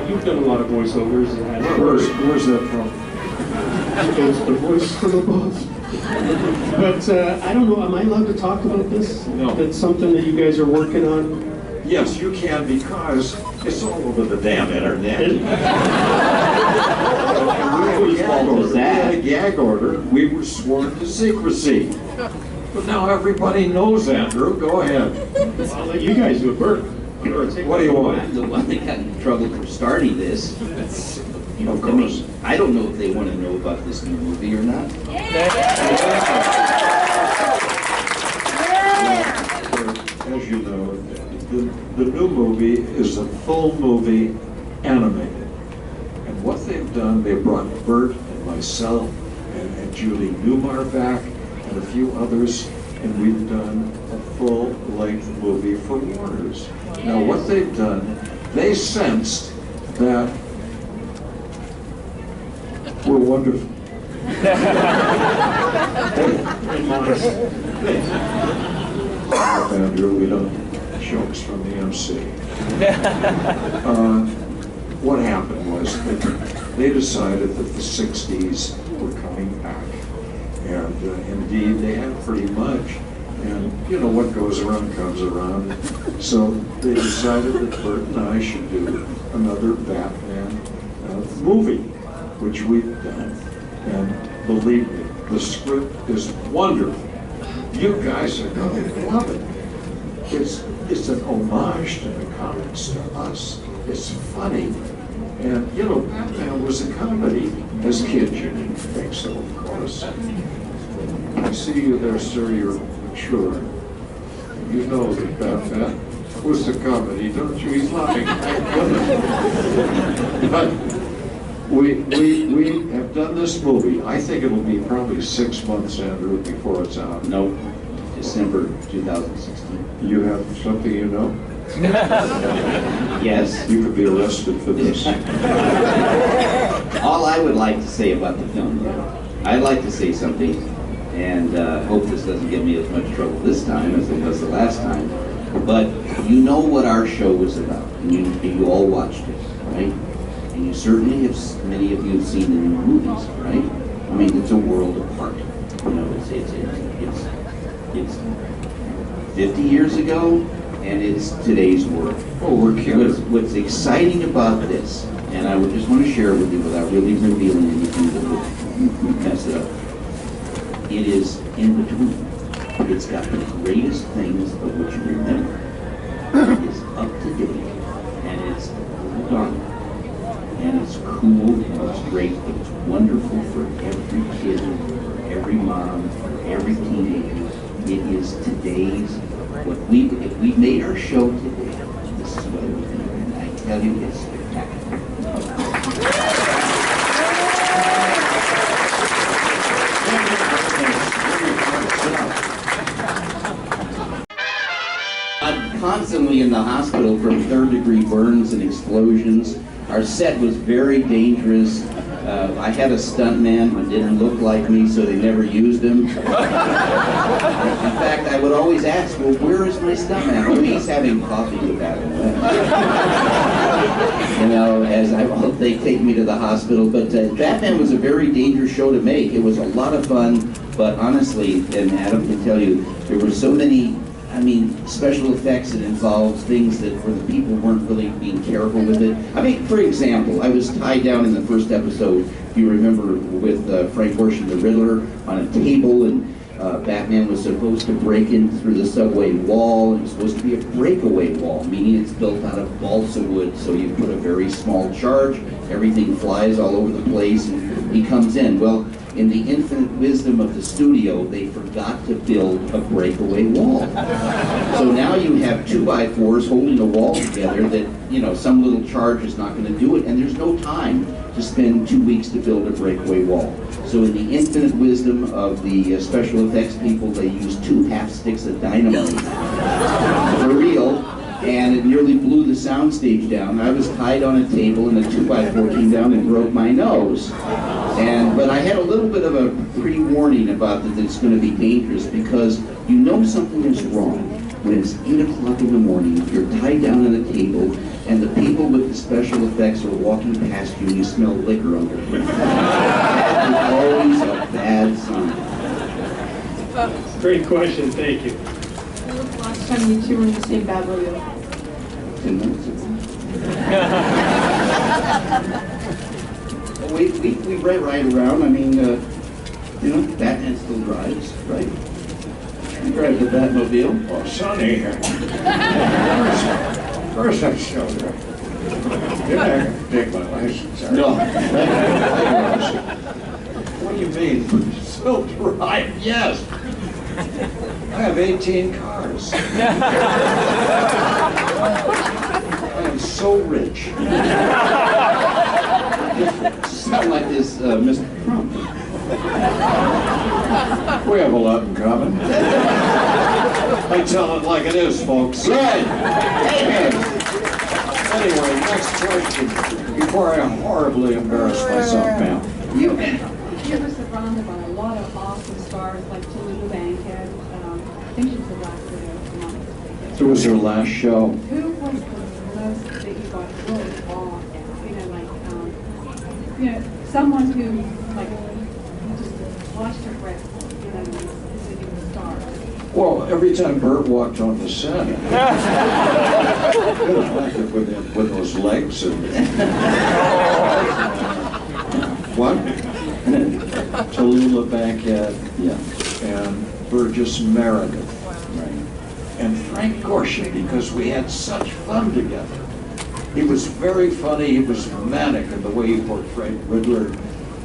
you've done a lot of voiceovers. Where's that from? It's the voice from above. But I don't know, am I allowed to talk about this? No. That's something that you guys are working on? Yes, you can, because it's all over the damn internet. We had a gag order. We were sworn to secrecy. But now everybody knows, Andrew. Go ahead. I'll let you guys do it, Burt. What do you want? I'm the one that got in trouble for starting this. Of course. I don't know if they want to know about this new movie or not. As you know, the new movie is a full movie animated. And what they've done, they brought Burt and myself and Julie Newmar back and a few others, and we've done a full-length movie for Warner's. Now what they've done, they sensed that we're wonderful. Andrew, we don't jokes from the MC. What happened was that they decided that the 60s were coming back. And indeed, they have pretty much. And you know, what goes around comes around. So they decided that Burt and I should do another Batman movie, which we've done. And believe me, the script is wonderful. You guys are going to love it. It's an homage to the comics, to us. It's funny. And, you know, Batman was a comedy. As kids, you didn't think so, of course. I see you there, sir, you're mature. You know that Batman was a comedy, don't you? He's laughing. But we have done this movie. I think it'll be probably 6 months, Andrew, before it's out. Nope. December 2016. You have something you know? Yes. You could be arrested for this. All I would like to say about the film, I'd like to say something, and hope this doesn't give me as much trouble this time as it was the last time. But you know what our show was about, and you all watched it, right? And you certainly have, many of you have seen the new movies, right? I mean, it's a world apart. You know, it's 50 years ago, and it's today's world. Oh, we're kidding. What's exciting about this, and I would just want to share with you without really revealing anything that would mess it up, it is in between. It's got the greatest things of which you remember. It is up to date, and it's dark, and it's cool, and it's great, but it's wonderful for every kid, every mom, every teenager. It is today's, if we made our show today, this is what it would be, and I tell you, it's spectacular. I'm constantly in the hospital from third-degree burns and explosions. Our set was very dangerous. I had a stuntman who didn't look like me, so they never used him. In fact, I would always ask, well, where is my stuntman? Oh, he's having coffee with that one. You know, they take me to the hospital. But Batman was a very dangerous show to make. It was a lot of fun, but honestly, and Adam can tell you, there were so many, special effects that involved things that for the people weren't really being careful with it. For example, I was tied down in the first episode, if you remember, with Frank Gorshin, the Riddler, on a table, and Batman was supposed to break in through the subway wall. It was supposed to be a breakaway wall, meaning it's built out of balsa wood, so you put a very small charge, everything flies all over the place, and he comes in. Well, in the infinite wisdom of the studio, they forgot to build a breakaway wall. So now you have 2x4s holding a wall together that, some little charge is not going to do it, and there's no time to spend 2 weeks to build a breakaway wall. So in the infinite wisdom of the special effects people, they used 2 half sticks of dynamite for real, and it nearly blew the soundstage down. I was tied on a table, and a 2x4 came down and broke my nose. But I had a little bit of a pre-warning about that it's going to be dangerous, because you know something is wrong when it's 8 o'clock in the morning, you're tied down on a table, and the people with the special effects walking past you and you smell liquor under you. That is always a bad sign. Great question, thank you. When was the last time you two were in the same Batmobile? 10 minutes ago. We ride around. I mean, you know, Batman still drives, right? He drives the Batmobile. Oh, Sonny, first I showed her. You're not going to take my license, are you? No. What do you mean? Still drive? Yes. I have 18 cars. I am so rich. Sound like this, Mr. Trump. We have a lot in common. I tell it like it is, folks. Good. Amen. Anyway, next question. Before I horribly embarrass myself, ma'am. You. You were surrounded by a lot of awesome stars like Tallulah Bankhead. I think she was the last video. It was her last show. Who was the most that you got really awe at? You know, like, you know, someone who, like, you just lost your breath, you know, is a new star. Well, every time Burt walked on the set, with those legs and what? Tallulah Bankhead, Yeah. and Burgess Meredith, Right. and Frank Gorshin, because we had such fun together. He was very funny. He was manic in the way he portrayed Riddler.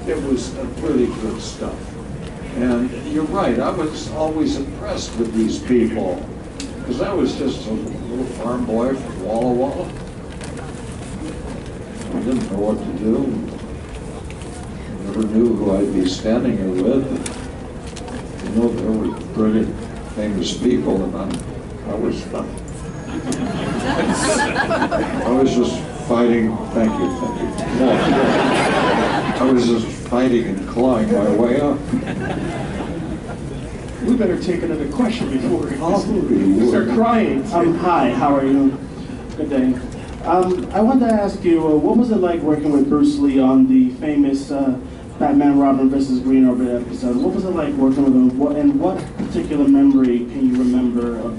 It was really good stuff. And you're right, I was always impressed with these people, because I was just a little farm boy from Walla Walla. I didn't know what to do. Never knew who I'd be standing here with. You know, there were pretty famous people, and I was just fighting. Thank you. I was just fighting and clawing my way up. We better take another question before Probably we would. start crying. Hi, how are you? Good day. I wanted to ask you, what was it like working with Bruce Lee on the famous Batman Robin vs. Green Hornet episode? What was it like working with him? And what particular memory can you remember of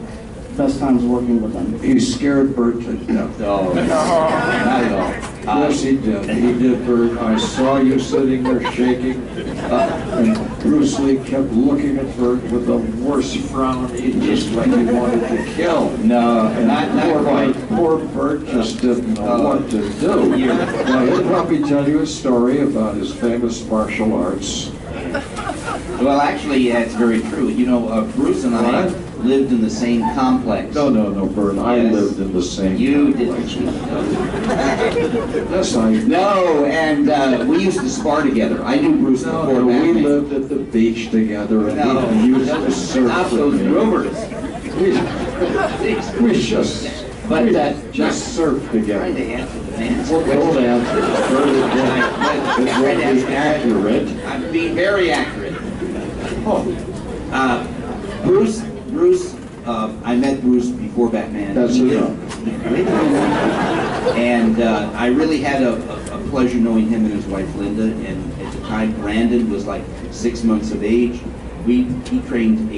best times working with him? He scared Burt to death. No, not at all. Yes, he did. He did, Burt. I saw you sitting there shaking, and Bruce Lee kept looking at Burt with the worst frown. He just like he wanted to kill. No, And not quite. poor Burt just didn't know what to do. Now, he'll probably tell you a story about his famous martial arts. Well, actually, yeah, it's very true. You know, Bruce and I What? lived in the same complex. No, Burt. I Yes. lived in the same You complex. didn't. Yes, I No, and we used to spar together. I knew Bruce before No, we Batman. lived at the beach together, and No, he used to surf stop with those me. rumors. We just surf Trying together. to answer the man's Well, don't question. answer. It will be accurate. I'm being very accurate. Oh, Bruce, I met Bruce before Batman. That's He did- enough. And I really had a pleasure knowing him and his wife Linda. And at the time, Brandon was like 6 months of age. He trained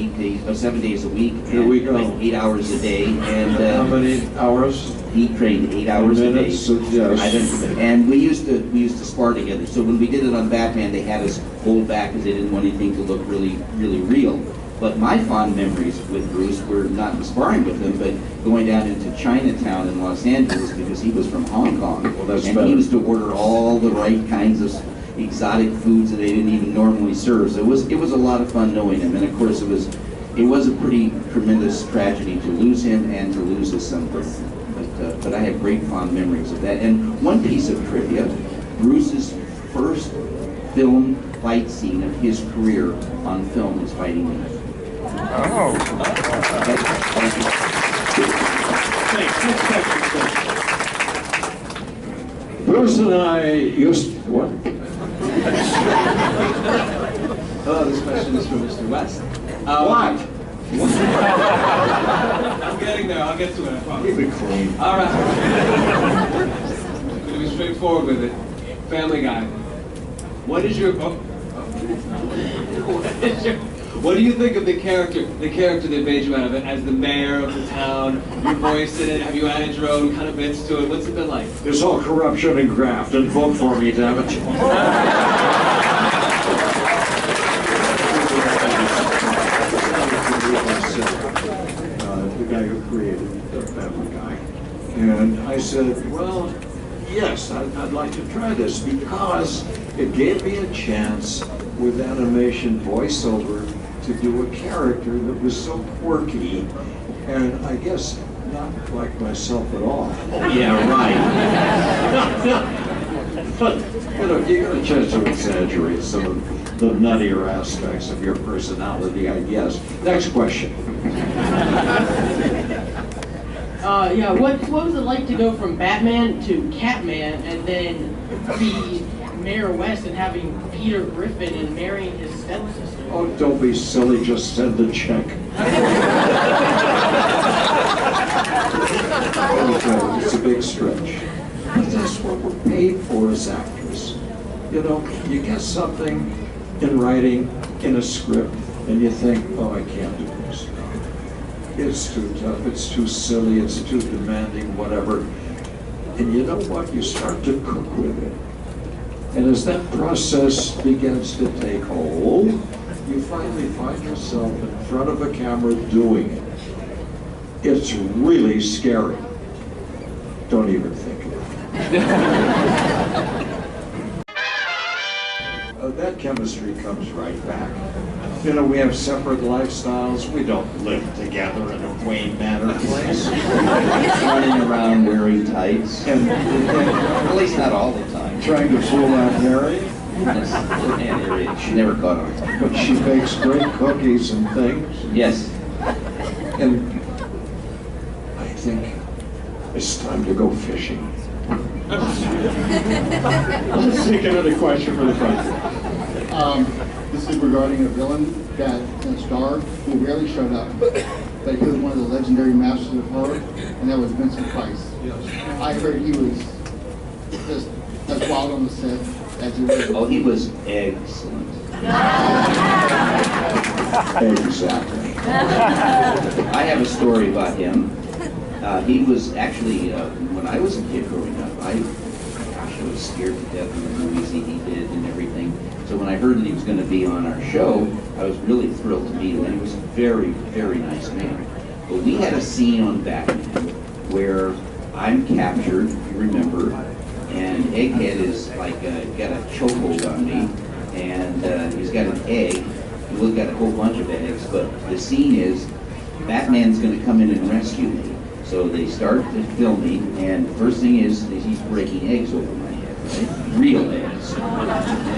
7 days a week. Here and we go. like 8 hours a day. And how many hours? he trained 8 hours a day. Minutes, yes. I don't- And we used to spar together. So when we did it on Batman, they had us hold back because they didn't want anything to look really, really real. But my fond memories with Bruce were not sparring with him, but going down into Chinatown in Los Angeles because he was from Hong Kong. Well, that's and better. he used to order all the right kinds of exotic foods that they didn't even normally serve. So it was a lot of fun knowing him. And of course it was a pretty tremendous tragedy to lose him and to lose his son Burt. But I have great fond memories of that. And one piece of trivia, Bruce's first film fight scene of his career on film was fighting me. Thanks. Next question, Bruce and I used what? Hello, this question is from Mr. West. What? I'm getting there. I'll get to it, I promise. Keep it clean. All right. It was straightforward with it. Family Guy. What is your... What do you think of the character they made you out of it as the mayor of the town? You voiced in it. Have you added your own kind of bits to it? What's it been like? It's all corruption and graft, and vote for me, damn it. The guy who created the Family Guy. And I said, well, yes, I'd like to try this because it gave me a chance with animation voiceover to do a character that was so quirky and I guess not like myself at all. Yeah, right. But, you got a chance to exaggerate some of the nuttier aspects of your personality, I guess. Next question. Yeah, what was it like to go from Batman to Catman and then be Mayor West and having Peter Griffin and marrying his stepsister? Oh, don't be silly, just send the check. Okay, it's a big stretch. But that's what we're paid for as actors. You know, you get something in writing, in a script, and you think, oh, I can't do this. It's too tough, it's too silly, it's too demanding, whatever. And you know what? You start to cook with it. And as that process begins to take hold, you finally find yourself in front of a camera doing it. It's really scary. Don't even think of it. That chemistry comes right back. You know, we have separate lifestyles. We don't live together in a Wayne Manor place. Running around wearing tights. And At least not all the time. trying to fool Aunt Harriet. Yes, Aunt Harriet, she never caught on. But she bakes great cookies and things. Yes. And I think it's time to go fishing. Let's take another question from the front. This is regarding a villain that star who rarely showed up, but he was one of the legendary masters of horror, and that was Vincent Price. I heard he was just as wild on the set as he was. Oh, he was excellent. Exactly. I have a story about him. He was actually, when I was a kid growing up, I was scared to death of the movies he did and everything. So when I heard that he was going to be on our show, I was really thrilled to meet him. And he was a very, very nice man. But we had a scene on Batman where I'm captured, if you remember, and Egghead is like got a chokehold on me, and he's got an egg. We've got a whole bunch of eggs, but the scene is Batman's going to come in and rescue me. So they start filming, and the first thing is he's breaking eggs over my head, right? Real eggs. And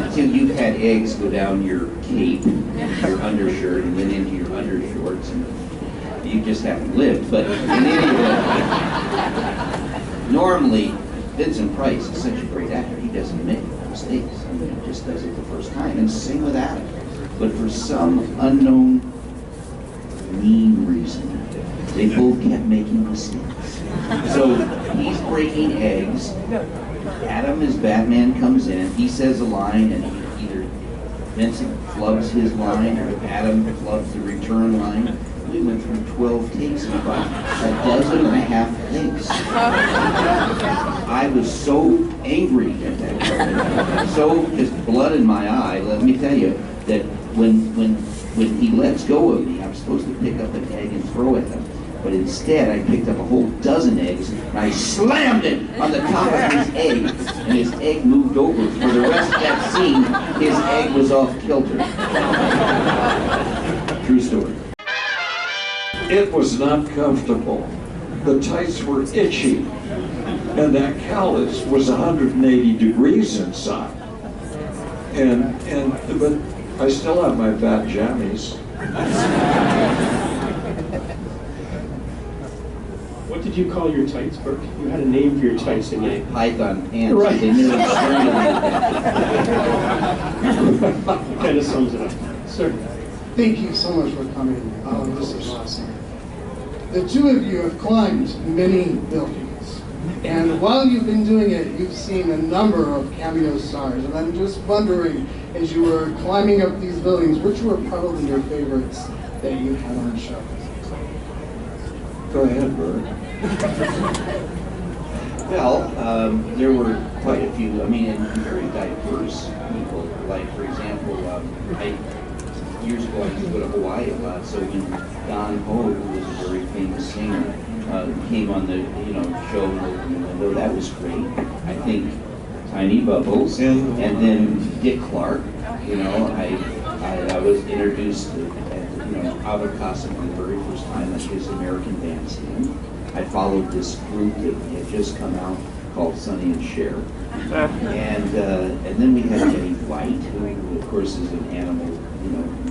until you've had eggs go down your cape, your undershirt, and then into your undershorts, and you just haven't lived. But in any event, normally Vincent Price is such a great actor, he doesn't make mistakes. I mean, he just does it the first time, and same with Adam. But for some unknown, mean reason, they both kept making mistakes. So he's breaking eggs. Adam, as Batman, comes in. He says a line, and either Vincent flubs his line or Adam flubs the return line. We went through 12 takes and about a dozen and a half takes. I was so angry at that. So just blood in my eye. Let me tell you that when he lets go of me, I'm supposed to pick up an egg and throw at him. But instead, I picked up a whole dozen eggs, and I slammed it on the top of his egg, and his egg moved over. For the rest of that scene, his egg was off kilter. True story. It was not comfortable. The tights were itchy, and that callus was 180 degrees inside. But I still have my bat jammies. What did you call your tights, Burt? You had a name for your tights, didn't you? Python pants. Right. They nearly strangulated That kind of sums it up. Sir? Thank you so much for coming. This is awesome. The two of you have climbed many buildings. And while you've been doing it, you've seen a number of cameo stars. And I'm just wondering, as you were climbing up these buildings, which were probably your favorites that you had on the show? Go ahead, Burt. Well, there were quite a few, I mean, and very diverse people. Like, for example, years ago I used to go to Hawaii a lot, so when Don Ho, who was a very famous singer, came on the show in the window, that was great. I think Tiny Bubbles, and then Dick Clark. I was introduced out of Casa for the very first time at his American Bandstand. I followed this group that had just come out called Sonny and Cher. And then we had Jenny White, who of course is an animal,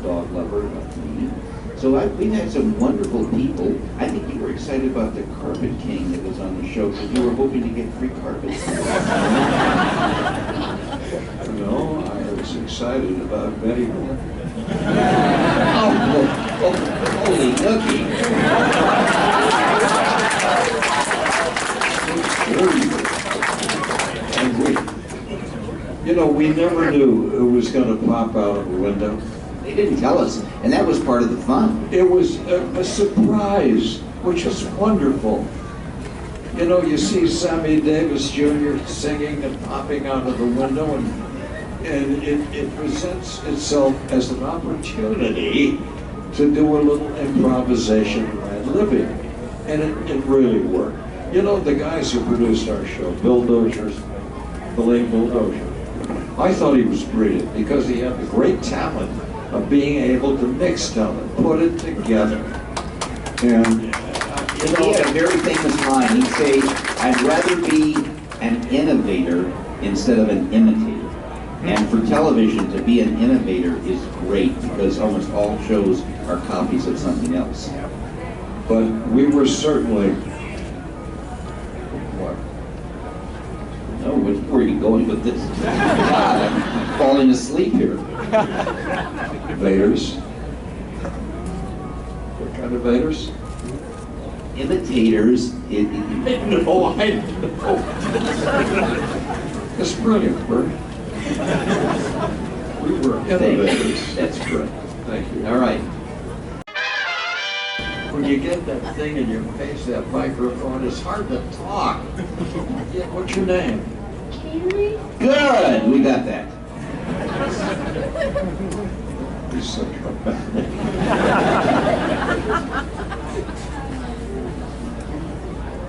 dog lover like me. So we've had some wonderful people. I think you were excited about the Carpet King that was on the show because you were hoping to get free carpets. No, I was excited about Betty Moore. Holy nookie. We never knew who was going to pop out of the window. They didn't tell us, and that was part of the fun. It was a surprise, which is wonderful. You see Sammy Davis Jr. singing and popping out of the window, and it presents itself as an opportunity to do a little improvisation and living, and it really worked. The guys who produced our show, Bill Dozier's, the late Bill Dozier, I thought he was brilliant because he had the great talent of being able to mix talent, put it together. And, he had a very famous line. He'd say, I'd rather be an innovator instead of an imitator. And for television, to be an innovator is great because almost all shows are copies of something else. But we were certainly... What? No, where are you going with this? God, I'm falling asleep here. Invaders. What kind of invaders? Imitators. No, I know. It's brilliant, Burt. We were innovators. That's correct. Thank you. All right. When you get that thing in your face, that microphone, it's hard to talk. Yeah, what's your name? Kaylee? Good. We got that. You're such a bad name.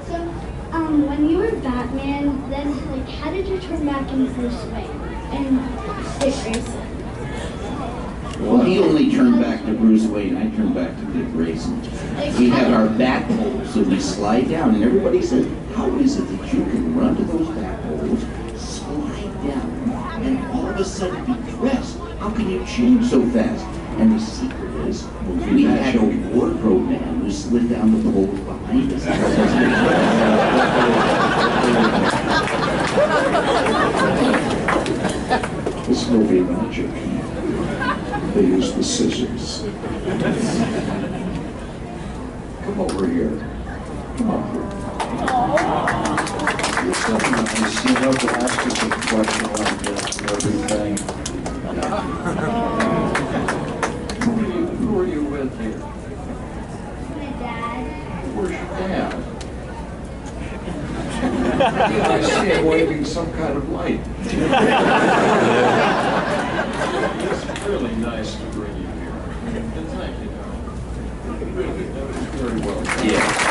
So, when you were Batman, then how did you turn back into Bruce Wayne and Dick Grayson? Well, he only turned back to Bruce Wayne. I turned back to Dick Grayson. We had our bat poles, so we slide down, and everybody said, "How is it that you can run to those bat poles, slide down, and all of a sudden be dressed? How can you change so fast?" And the secret is, we had a wardrobe man who slid down the poles behind us. It's movie magic. They use the scissors. Come over here. Come on. You're so nice. You know to ask us a question like that and everything. Who are you with here? My dad. Where's your dad? Yeah, I see him waving some kind of light. It's really nice to bring you here. Thank you. Really, that was very well done. Yeah.